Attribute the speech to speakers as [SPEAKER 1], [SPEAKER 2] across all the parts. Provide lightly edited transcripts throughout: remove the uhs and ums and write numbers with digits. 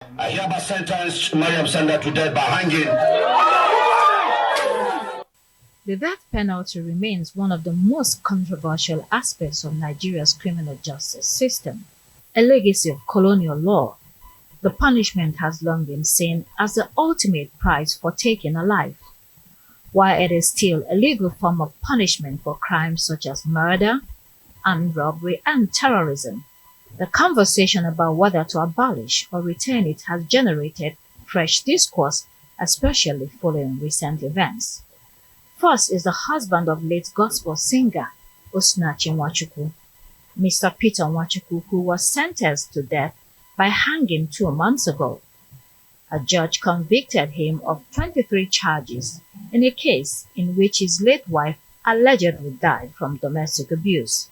[SPEAKER 1] I hereby sentence Mariam Sanda to death by hanging.
[SPEAKER 2] The death penalty remains one of the most controversial aspects of Nigeria's criminal justice system. A legacy of colonial law, the punishment has long been seen as the ultimate price for taking a life. While it is still a legal form of punishment for crimes such as murder, armed robbery, and terrorism, the conversation about whether to abolish or retain it has generated fresh discourse, especially following recent events. First is the husband of late gospel singer Osinachi Nwachukwu, Mr. Peter Nwachukwu, who was sentenced to death by hanging 2 months ago. A judge convicted him of 23 charges in a case in which his late wife allegedly died from domestic abuse.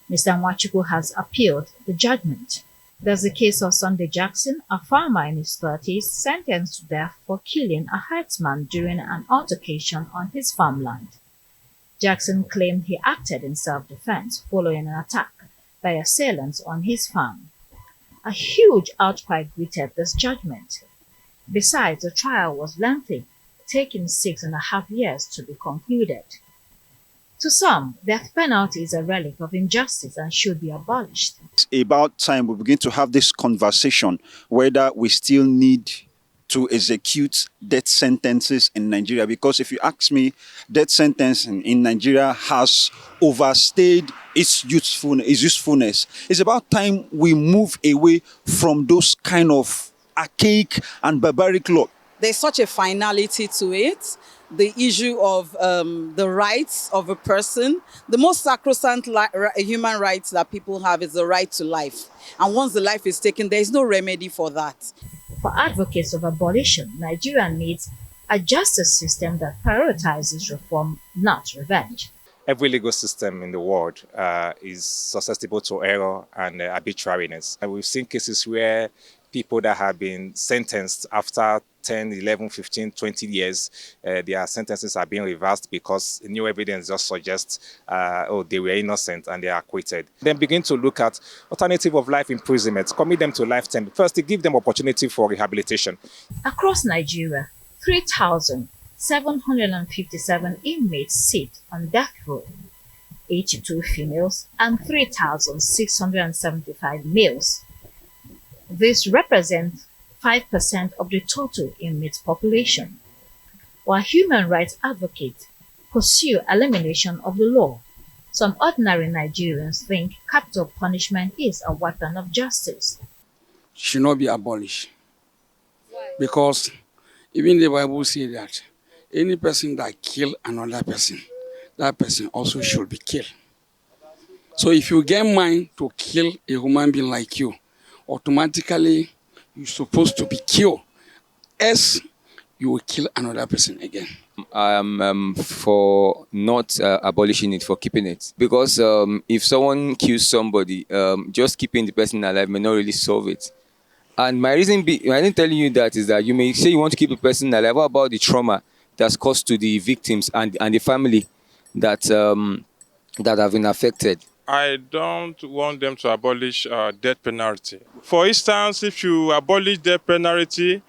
[SPEAKER 2] Mr. Nwachukwu has appealed the judgment. There's the case of Sunday Jackson, a farmer in his 30s, sentenced to death for killing a herdsman during an altercation on his farmland. Jackson claimed he acted in self-defense following an attack by assailants on his farm. A huge outcry greeted this judgment. Besides, the trial was lengthy, taking 6.5 years to be concluded. To some, death penalty is a relic of injustice and should be abolished.
[SPEAKER 3] It's about time we begin to have this conversation whether we still need to execute death sentences in Nigeria. Because if you ask me, death sentence in Nigeria has overstayed its usefulness. It's about time we move away from those kind of archaic and barbaric law.
[SPEAKER 4] There's such a finality to it. The issue of the rights of a person, the most sacrosanct human rights that people have is the right to life. And once the life is taken, there is no remedy for that.
[SPEAKER 2] For advocates of abolition, Nigeria needs a justice system that prioritizes reform, not revenge.
[SPEAKER 5] Every legal system in the world is susceptible to error and arbitrariness. And we've seen cases where people that have been sentenced after 10, 11, 15, 20 years, their sentences are being reversed because new evidence just suggests, they were innocent and they are acquitted. Then begin to look at alternative of life imprisonment, commit them to lifetime. First, to give them opportunity for rehabilitation.
[SPEAKER 2] Across Nigeria, 3,757 inmates sit on death row, 82 females and 3,675 males. This represents 5% of the total inmate population. While human rights advocates pursue elimination of the law, some ordinary Nigerians think capital punishment is a weapon of justice.
[SPEAKER 6] Should not be abolished. Because even the Bible says that any person that kill another person, that person also should be killed. So if you get mind to kill a human being like you, automatically you're supposed to be killed, else you will kill another person again.
[SPEAKER 7] I'm for not abolishing it, for keeping it. Because if someone kills somebody, just keeping the person alive may not really solve it. And my reason telling you that is that you may say you want to keep a person alive. What about the trauma that's caused to the victims and the family that have been affected?
[SPEAKER 8] I don't want them to abolish death penalty. For instance, if you abolish death penalty,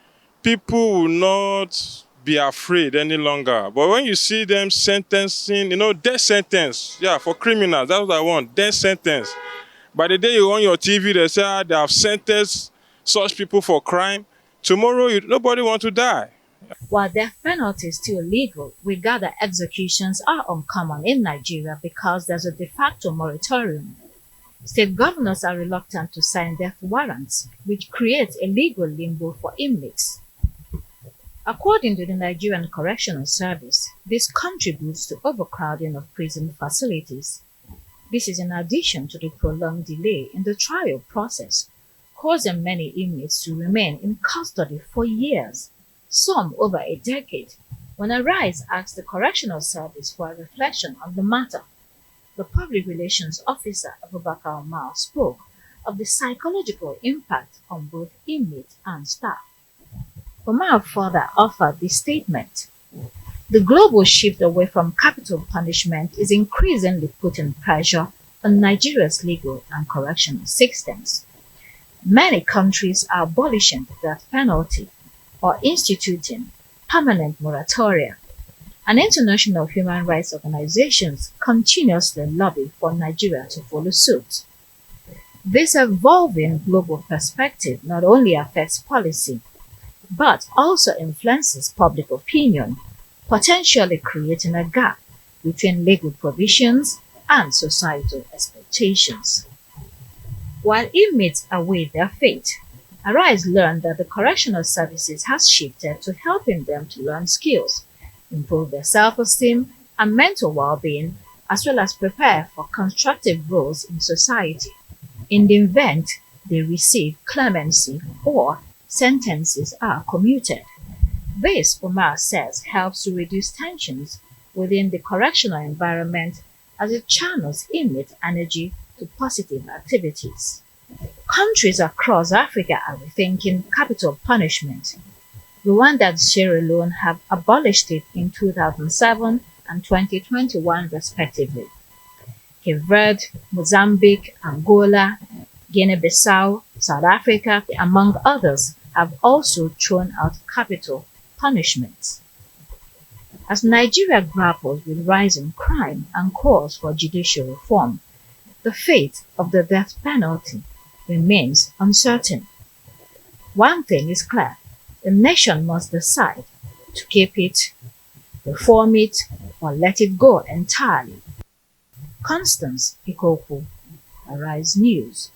[SPEAKER 8] people will not be afraid any longer. But when you see them sentencing, death sentence, for criminals, that's what I want, death sentence. By the day you on your TV, they say they have sentenced such people for crime. Tomorrow, nobody wants to die.
[SPEAKER 2] While death penalty is still legal, we gather executions are uncommon in Nigeria because there's a de facto moratorium. State governors are reluctant to sign death warrants, which creates a legal limbo for inmates. According to the Nigerian Correctional Service, this contributes to overcrowding of prison facilities. This is in addition to the prolonged delay in the trial process, causing many inmates to remain in custody for years, some over a decade. When Arise asked the Correctional Service for a reflection on the matter, the Public Relations Officer Abubakar Omar spoke of the psychological impact on both inmates and staff. Omar further offered this statement: the global shift away from capital punishment is increasingly putting pressure on Nigeria's legal and correctional systems. Many countries are abolishing the death penalty or instituting permanent moratoria, and international human rights organizations continuously lobby for Nigeria to follow suit. This evolving global perspective not only affects policy, but also influences public opinion, potentially creating a gap between legal provisions and societal expectations. While inmates await their fate, Arise learned that the correctional services has shifted to helping them to learn skills, improve their self-esteem and mental well-being, as well as prepare for constructive roles in society. In the event they receive clemency or sentences are commuted. This, Umar says, helps to reduce tensions within the correctional environment as it channels inmate energy to positive activities. Countries across Africa are rethinking capital punishment. Rwanda and Sierra Leone have abolished it in 2007 and 2021 respectively. Cape Verde, Mozambique, Angola, Guinea-Bissau, South Africa, among others, have also thrown out capital punishments. As Nigeria grapples with rising crime and calls for judicial reform, the fate of the death penalty remains uncertain. One thing is clear, the nation must decide to keep it, reform it, or let it go entirely. Constance Ikoku, Arise News.